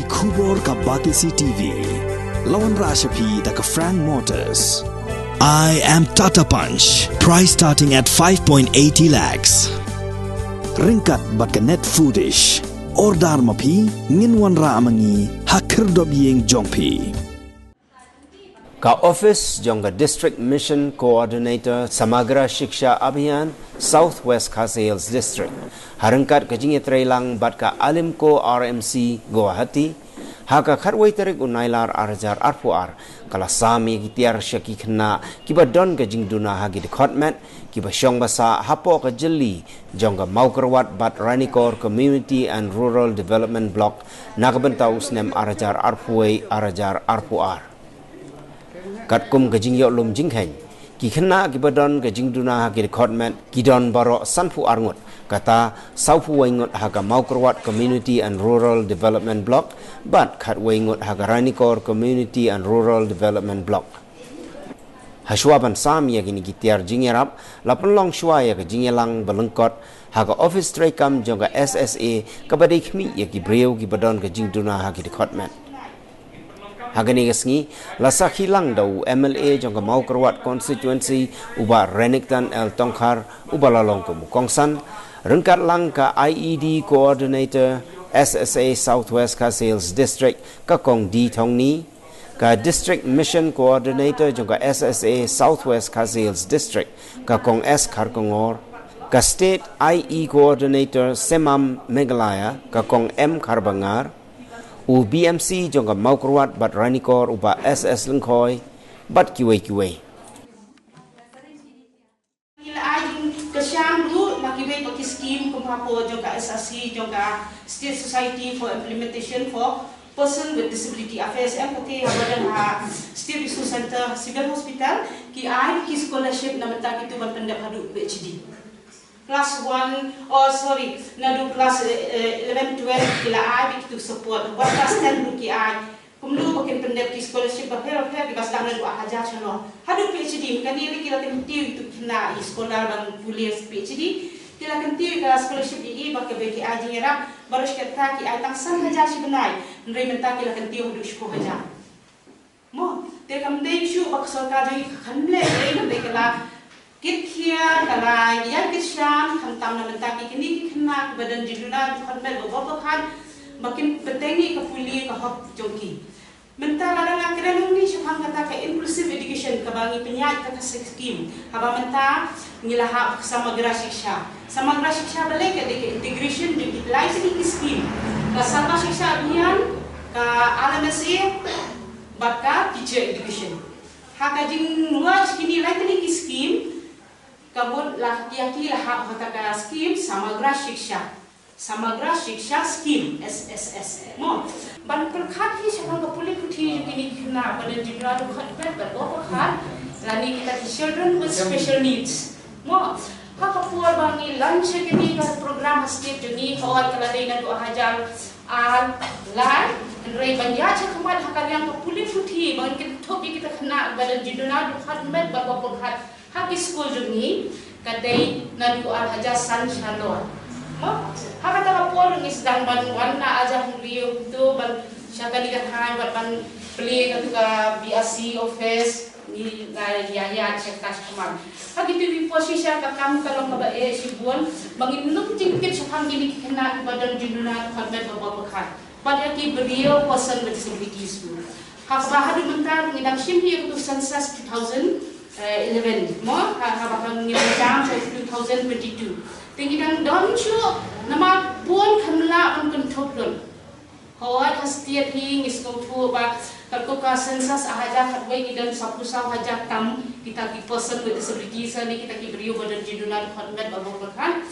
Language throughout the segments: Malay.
Kubor ka Batisi TV. Lawan Rashapi da ka Frank Motors. I am Tata Punch. Price starting at 5.80 lakhs. Ringkat bat ka net foodish. Ordar mapi nginwan ra amangi hakir dobyeng jongpi. Ka office jong ka District Mission Coordinator Samagra Shiksha Abhiyan Southwest Sales District. Harangkat ka jingi trailang bat ka Alimco RMC Guwahati. Haka kharway tarik unailar arjar arpuar. Kala sami gitiar syaki kena kiba don ka jingduna hagi department kiba syong basa hapo ka jeli jong ka maukerwat bat Ranikor Community and Rural Development Block nakabentaw snem arjar arpuay arjar arpuar. Katkum gajing yok lum jinghen ki khna ki badon gajing duna ha ki department kidon baro sanfu arngot kata saufu waingot ha ka maukerwat Community and Rural Development Block bat khat waingot ha ka Ranikor Community and Rural Development Block haswaban sam ya gini gitiar jingerap lapun long shwa ya ka jingelang balengkot ha ka office trekam jong ka SSA ka badai khmi ya ki breu ki badon gajing duna ha ki department Hagani gasngi lasa hilang dau MLA jong mau kerwat constituency uba Renington El Tongkhar uba lalong ke Mukongsan rengkat lang ka IED coordinator SSA Southwest Sales District ka Kong Di Thongni ka District Mission coordinator jong ka SSA Southwest Sales District ka Kong S Kharkongor ka State IE coordinator Semam Meghalaya ka Kong M Kharbangar u BMC jong ka maukerwat bat Ranikor uba SS Lengkoi bat kiwe-kiwe. Ila ajing kesyam lu makiwe paki scheme kumpapo jong ka SSC jong ka State Society for Implementation for Person with Disability AFSM pati habadan ha State Resource Center Civil Hospital ki ai ki scholarship na menta kitu ban pendap hadu PhD. Class 1, nadu class 11, 12, kila ai bikitu support. Buat class 10 buki ai. Kumlu makin pendek di scholarship berapa di bas dana dua hajar channel. Hadu PhD, makanya ini kila kentiu itu kena sekolah bang kuliah PhD. Kila kentiu kila scholarship ini pakai bagi ai jengerap baru sekitar ki ai tangsan hajar sebenarnya. Nri menta kila kentiu hadu sekolah hajar. Mo, tekam dei shu bak sorka jadi kanle dei nanti kila Kitkia kalai ya kisyan kantam na mentaki kini kena badan jiduna khadmet bobo khan makin petengi ka puli ka hop jongki menta ladang akhiran ni syuhang kata ka inclusive education ka bangi penyat kata scheme haba menta ngilaha samagra shiksha balik ka integration di lighting scheme ka sama shiksha abhiyan ka LMSA baka teacher education haka jing nuaj kini lighting scheme kabut laki-laki lahap kata scheme Samagra Shiksha scheme SSS mo ban perkhat hi sabang kapuli puthi kini kena pada jidra du khat bet berapa khat lani kita children with special needs mo ha kapuar bangi lunch kini ka program state jeni kawat kala dei na du hajar al lai rei banja cha khamat hakal yang kapuli puthi bang kita thopi kita kena pada jidra du khat bet berapa khat haki school jeni kadai nadu al hajar san shalor haka ta por ngis dang ban wanna aja huriyo tu ban syakali ka hai ban play ka BRC office ni ya cekta kaman haki tu posisi ka kamu kalau ka ba sibun bangin nung jingkit syakang gini kena badan jinuna khabat baba khat pada ki beliau person with disabilities haka hadu mentar ngidang simhi tu census 2011 mo habang ngidang 2022 tingidang donchu nama pun kamla on control hawat hastiat hing isko tu ba kalko ka census ahaja khatwai ngidang 10 haja tam kita ki person with disabilities ni kita ki beriu badan jidunan khadmat babokan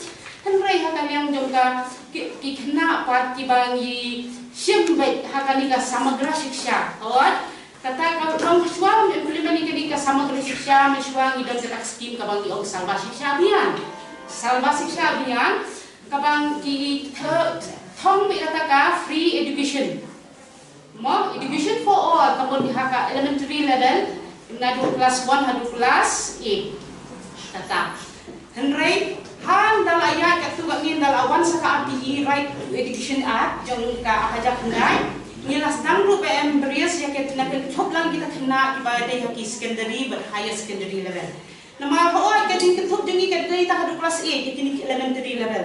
henrei hakan yang jongka ki kena pat ki bangi syembai hakani ka samagra shiksha hawat kata kalau suam implement ini ka samagra shiksha meswang idam setak scheme ka bangi ong salva shiksha abhiyan ka bangi thong mi kata ka free education mo education for all kabon haka elementary level nadu class 1 hadu class 8 kata henrei han dal ayat katu ngin dal awan saka RTE right to education act jong ka hajak hendai ngilas dang ru PM berias ya kita nak top lang kita kena ibadah haki secondary but higher secondary level. Nama ho ka din ketop dingi ka dai ta hadu kelas 8 yakini elementary level.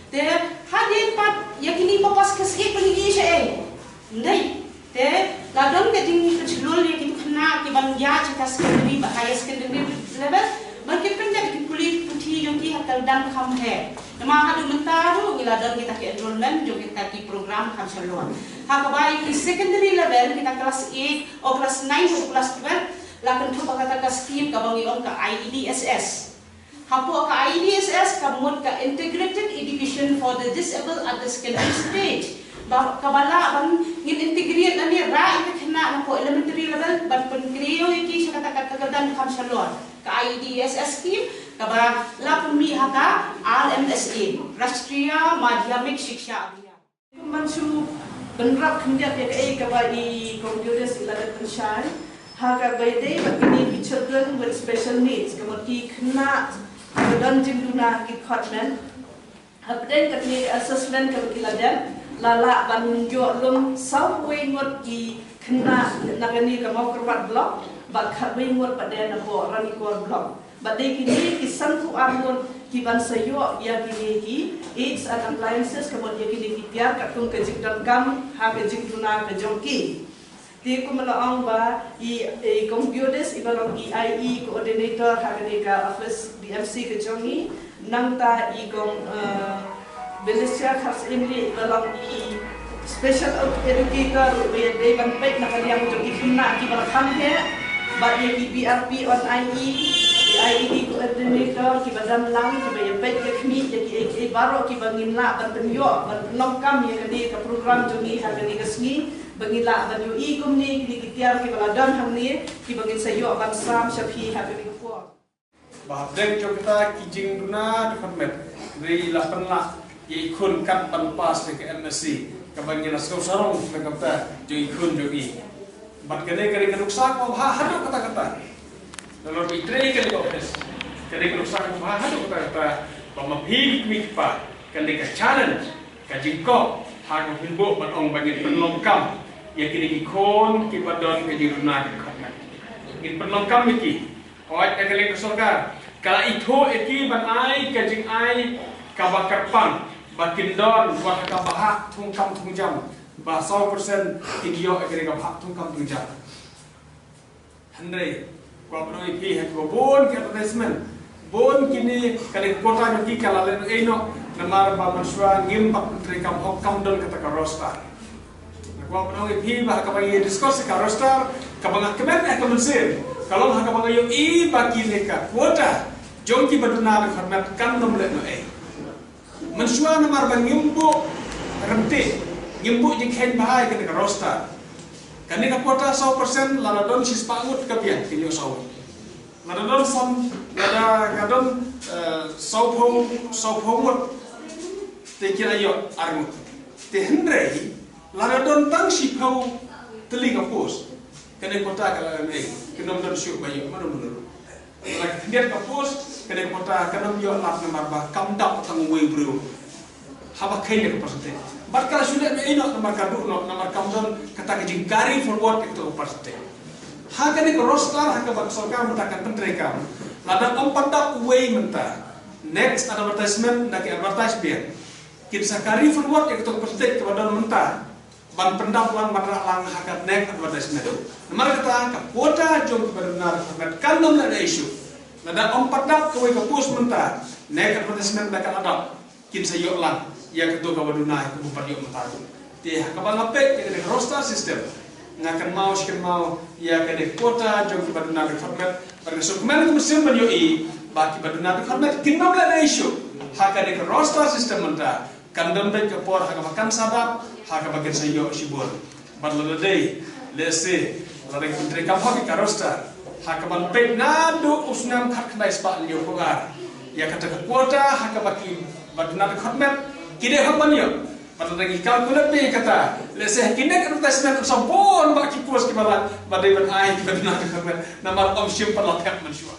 Te hadin pat yakini papas kelas 8 penigi sye. Ndai te ladon ka din kecilul yakini kena ki ban ya cita secondary but higher secondary level. Mungkin penjak di kulit putih joki hakal dan kham hai. Nama hadu mentaru ngiladon kita ke enrollment jo kita ki program kham salon. Hakabai ki secondary level kita kelas 8 atau kelas 9 atau kelas 12 lakan tu pakata ka scheme ka bangi on ka IEDSS. Hapo ka IEDSS ka mod ka integrated education for the disabled at the secondary stage. Kabala bang ngin integrate ani ra ita kena na po elementary level ban penkreo iki sa kata kagadan kham salon. Ka IEDSS scheme kaba la pumi haka RMSA Rashtriya Madhyamik Shiksha Abhiyan. Mansu benrap kendiat ya kai kaba I computer silagat pensyai haka baidai bagini children with special needs kemudian kena dan jinduna ki khotmen habden katni assessment kemudian lala banjo lum southway ngot ki kena nagani ka mau kerbat blok ba kharbai ngot pada na bo rani kor blok ba de kini ki santu arnon ki ban sayo ya kini ki aids and appliances kemudian kini ki tiar katung ke jikdan kam ha ke jikduna ke jongki di ko malaang ba I computers ibalong IE coordinator ha ke ka office DMC ke jongi nangta I gong Belisya khas ini dalam special educator we day ban pek nak yang jogi kena ki barakam he ba ye BRP on IED coordinator ki badam lang ki ba ye pek ye khmi ye ki baro ki bangin la ban penyo ban nokam ye kadi ka program jogi ha kadi kasni bangin la ban yo I kumni ki tiar ki baladam hamni ki bangin sayo ban sam shafi ha kadi ko ba dek jo kita kijing duna department ri lapan la ikun kan panpas ke MSc kabangin asko sarong ke kata jo ikun jo I bat kene kene nuksa ko ha hadu kata lalu itre ke office kene nuksa ko ha hadu kata pamaphim mikpa kene ka challenge ka jingko ha ko himbo batong bangin penlongkam ya kini ikon ki badon ke jiruna ke khatna in penlongkam iki oi kene sorgar kala itu eki ban ai ka jing ai ka bakarpang bakindon buat kabahak tungkam tungjam ba 100% tigyo agre kabahak tungkam tungjam handai ko apnoi pi het ko bon ke advertisement bon kini kali kota nyoki kala len eno namar ba manswa ngim pak tre kam hokam don kata ka roster ko apnoi pi ba ka bagi discuss ka roster ka banga kemen ka mensir kalau ha ka banga yo I bagi leka kota jongki baduna ka hormat kan nom le no Mensua namar bang ngimbu renti ngimbu jing hen bahai kene ka roster kane ka kota 100% lana don sis pangut ka bian kini saw lana don sam lana kadon saupong te kira yo armu te hendrei lana don tang si pau telinga pos kane kota kala nei kinom don syuk bayu manu lagi dia kapus kena kota kena bio lap namar ba kamdap tang we bro haba kene ko persente bat kala sudah me ino namar kadu no namar kamdon kata ke jingkari forward itu persente ha kene ko roster ha ka baksol kam mentakan pentre kam lada kamdap we menta next advertisement nak advertise biar kin sakari forward itu persente ke badan menta ban pendap lang matra lang hakat next advertisement namar kata ka kota jom benar kan nom na isu nada ompadap ko ka pus menta next advertisement nak adap kin sayo lang ya ketua kawaduna ko bupat yo menta ti hakabang apek ke roster system ngakan mau ya ke kota jom benar format pada dokumen ko mesin ban yo I baki benar format kin nom na isu hakade roster system menta kandam dan kapor hakabakan sadap hakabakan sayo sibur badlo day lese ladeng putri kamhaki karosta hakaban pek nadu usnam khatnai spa liyo kogar ya kata kuota hakabaki badna khotmet kide haban yo badlo lagi kalkulat be kata lese kinek advertisement sabon baki pos ki bala badai ban ai badna khotmet namar om sim parlat mansua